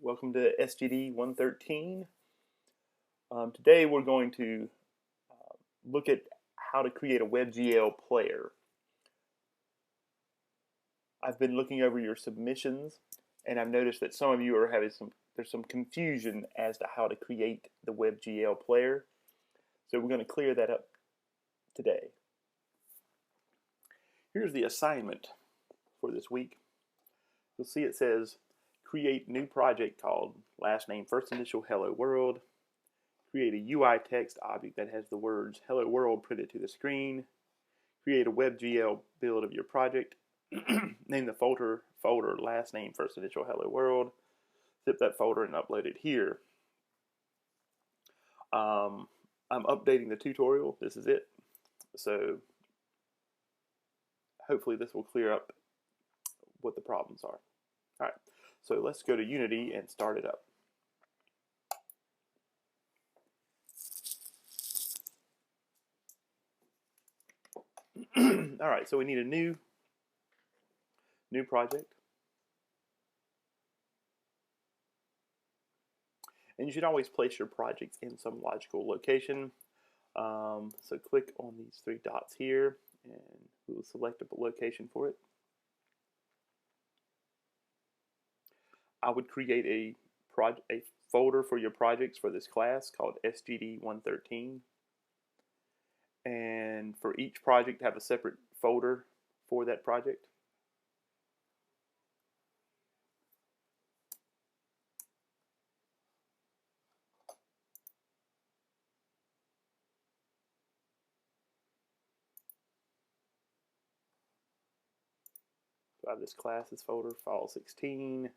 Welcome to SGD113. Today we're going to look at how to create a WebGL player. I've been looking over your submissions and I've noticed that some of you are having there's some confusion as to how to create the WebGL player. So we're going to clear that up today. Here's the assignment for this week. You'll see it says create new project called last name first initial hello world. Create a UI text object that has the words hello world printed to the screen. Create a WebGL build of your project. Name the folder last name first initial hello world. Zip that folder and upload it here. I'm updating the tutorial. This is it. So hopefully this will clear up what the problems are. All right, so let's go to Unity and start it up. All right, so we need a new project. And you should always place your projects in some logical location. So click on these three dots here and we'll select a location for it. I would create a folder for your projects for this class called SGD113. And for each project, have a separate folder for that project. So I have this classes folder, file 16,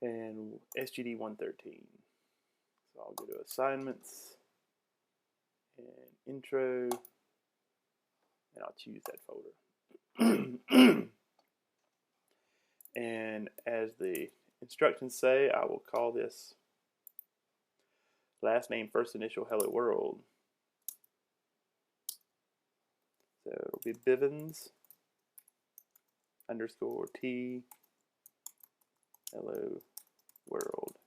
and SGD113. So I'll go to assignments and intro, and I'll choose that folder. And as the instructions say, I will call this last name first initial hello world. So it'll be Bivans underscore T hello world.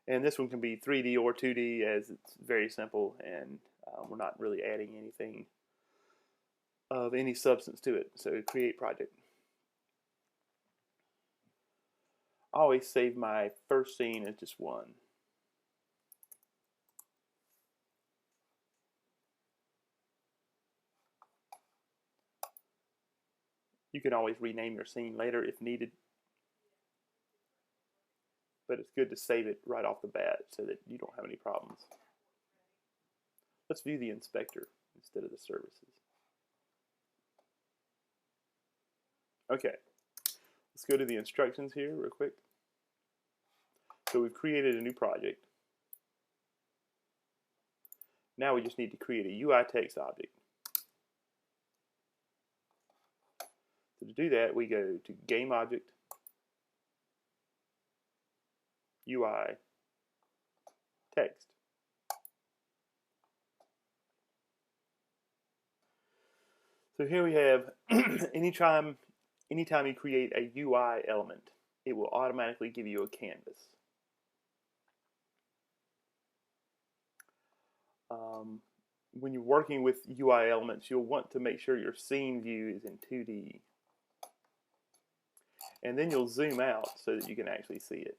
And this one can be 3D or 2D, as it's very simple, and we're not really adding anything of any substance to it. So create project. I always save my first scene as just one. You can always rename your scene later if needed, but it's good to save it right off the bat so that you don't have any problems. Let's view the inspector instead of the services. Okay, let's go to the instructions here real quick. So we've created a new project. Now we just need to create a UI text object. So to do that, we go to Game Object, UI, Text. So here we have, anytime you create a UI element, it will automatically give you a canvas. When you're working with UI elements, you'll want to make sure your scene view is in 2D. And then you'll zoom out so that you can actually see it.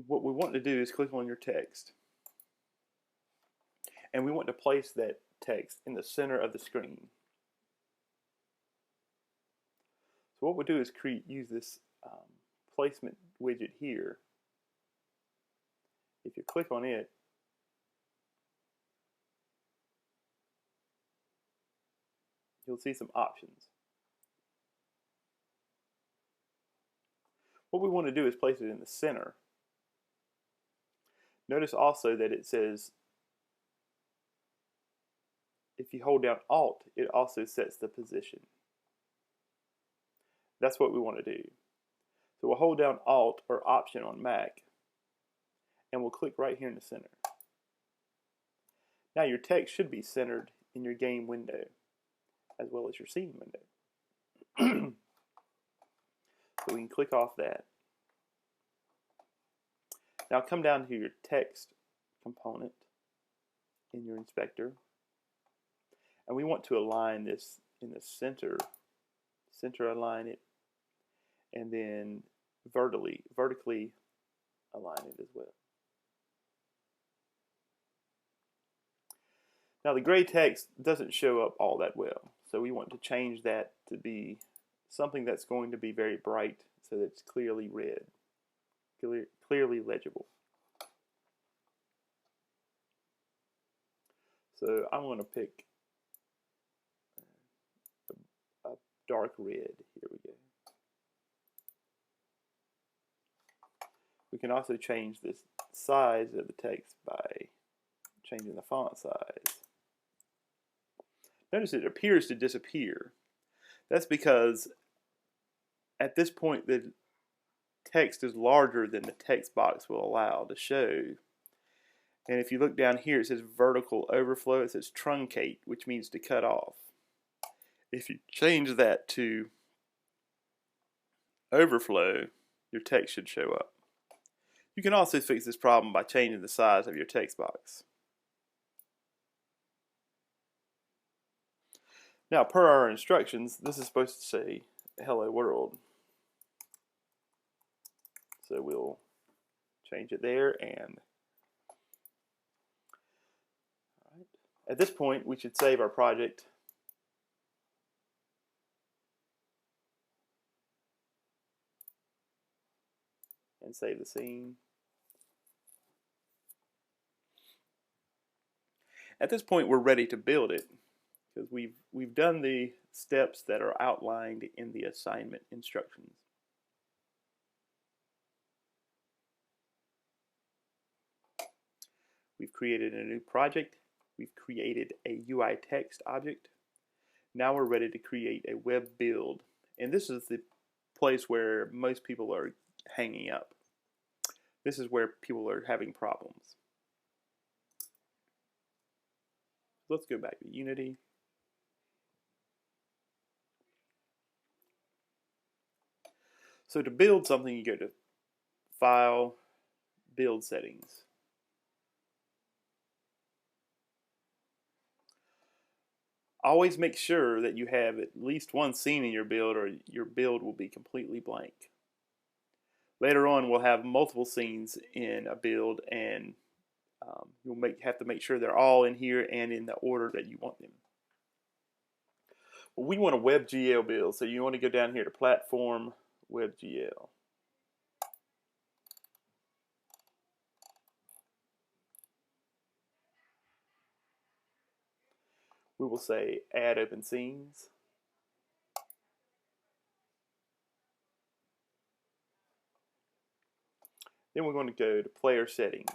What we want to do is click on your text. And we want to place that text in the center of the screen. So what we'll do is use this placement widget here. If you click on it, you'll see some options. What we want to do is place it in the center. Notice also that it says, if you hold down Alt, it also sets the position. That's what we want to do. So we'll hold down Alt or Option on Mac, and we'll click right here in the center. Now your text should be centered in your game window, as well as your scene window. So we can click off that. Now come down to your text component in your inspector, and we want to align this in the center align it, and then vertically align it as well. Now the gray text doesn't show up all that well, so we want to change that to be something that's going to be very bright so that it's clearly read, clearly legible. So I'm going to pick a dark red. Here we go. We can also change the size of the text by changing the font size. Notice it appears to disappear. That's because at this point the text is larger than the text box will allow to show. And if you look down here, it says vertical overflow. It says truncate, which means to cut off. If you change that to overflow, your text should show up. You can also fix this problem by changing the size of your text box. Now, per our instructions, this is supposed to say Hello World. So we'll change it there, and at this point, we should save our project. And save the scene. At this point, we're ready to build it because we've done the steps that are outlined in the assignment instructions. We've created a new project. We've created a UI text object. Now we're ready to create a web build. And this is the place where most people are hanging up. This is where people are having problems. Let's go back to Unity. So to build something, you go to File, Build Settings. Always make sure that you have at least one scene in your build, or your build will be completely blank. Later on, we'll have multiple scenes in a build, and you'll have to make sure they're all in here and in the order that you want them. Well, we want a WebGL build, so you want to go down here to Platform, WebGL. We will say Add Open Scenes. Then we're going to go to Player Settings.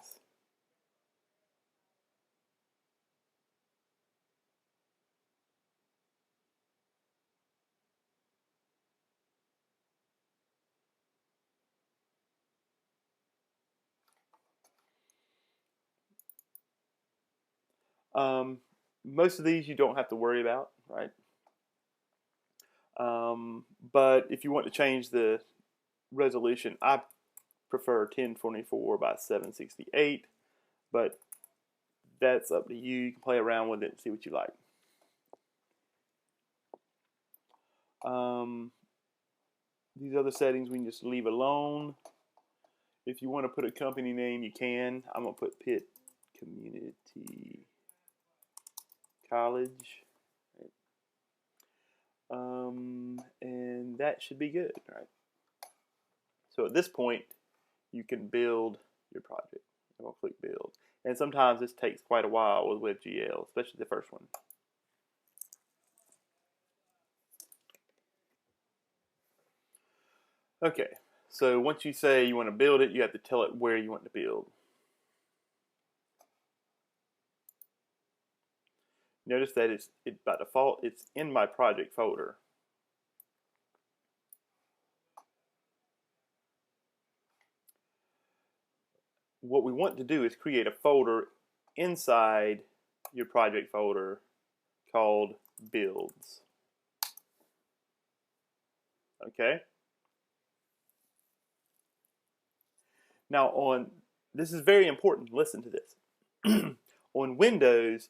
Most of these you don't have to worry about, right? But if you want to change the resolution, I prefer 1024 by 768, but that's up to you. You can play around with it and see what you like. These other settings we can just leave alone. If you want to put a company name, you can. I'm going to put Pitt Community College. And that should be good, right? So at this point, you can build your project. I'm going to click Build. And sometimes this takes quite a while with WebGL, especially the first one. Okay, so once you say you want to build it, you have to tell it where you want to build. Notice that by default, it's in my project folder. what we want to do is create a folder inside your project folder called builds. Okay? Now this is very important, listen to this. On Windows,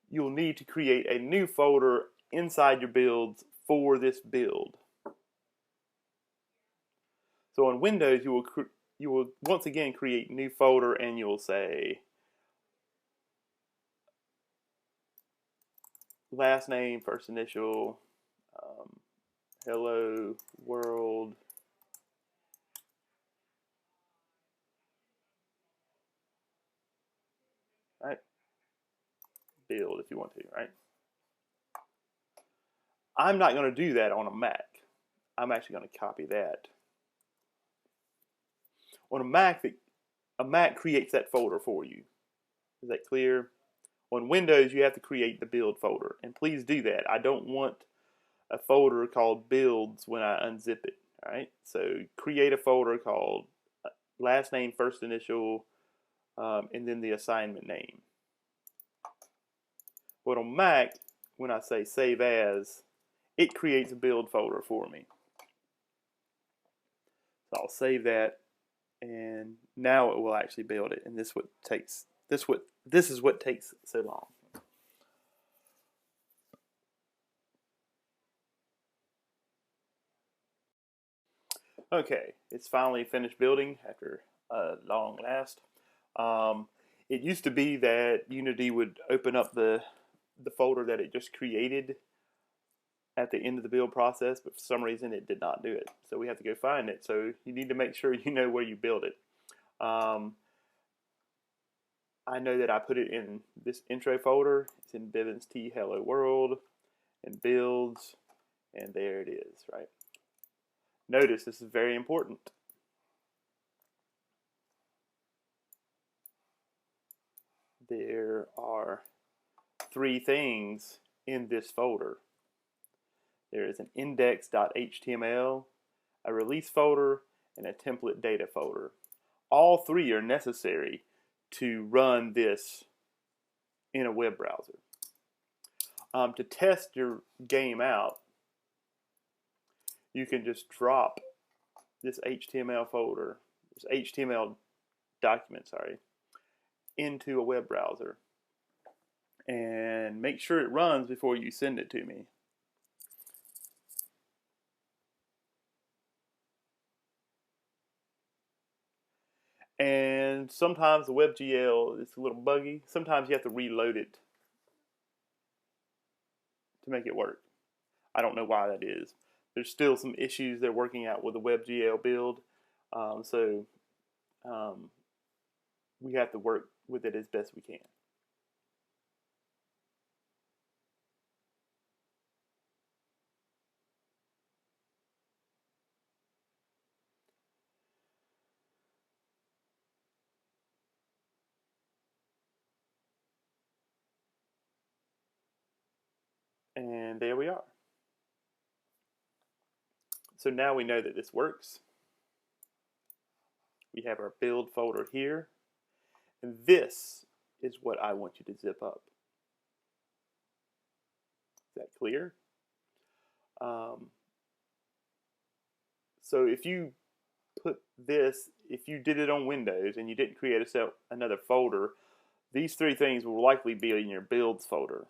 you'll need to create a new folder inside your builds for this build. So on Windows, you will once again create new folder, and you'll say last name, first initial, hello world, right? Build if you want to, right? I'm not going to do that on a Mac. I'm actually going to copy that. On a Mac creates that folder for you. Is that clear? On Windows, you have to create the build folder, and please do that. I don't want a folder called builds when I unzip it. All right, so create a folder called last name, first initial, and then the assignment name. But on Mac, when I say save as, it creates a build folder for me. So I'll save that, and now it will actually build it. And this is what takes so long. Okay, it's finally finished building after a long last. It used to be that Unity would open up the folder that it just created at the end of the build process, but for some reason it did not do it. So we have to go find it. So you need to make sure you know where you build it. I know that I put it in this intro folder. It's in Bivans T HelloWorld and builds, and there it is, right? Notice this is very important. There are 3 things in this folder. There is an index.html, a release folder, and a template data folder. All 3 are necessary to run this in a web browser. To test your game out, you can just drop this HTML folder, this HTML document, into a web browser and make sure it runs before you send it to me. And sometimes the WebGL is a little buggy. Sometimes you have to reload it to make it work. I don't know why that is. There's still some issues they're working out with the WebGL build. We have to work with it as best we can. And there we are. So now we know that this works. We have our build folder here. And this is what I want you to zip up. Is that clear? So if you put this, if you did it on Windows and you didn't create another folder, these 3 things will likely be in your builds folder.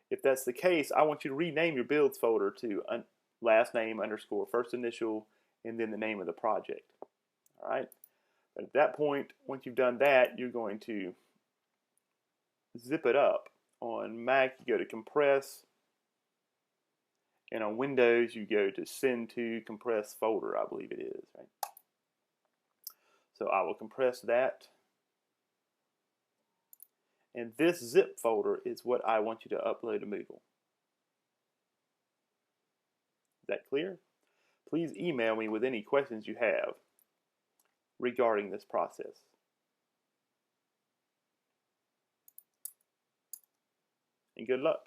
If that's the case, I want you to rename your builds folder to last name underscore first initial and then the name of the project. All right. But at that point, once you've done that, you're going to zip it up. On Mac, you go to compress, and on Windows, you go to send to compress folder, I believe it is, right? So I will compress that. And this zip folder is what I want you to upload to Moodle. Is that clear? Please email me with any questions you have regarding this process. And good luck.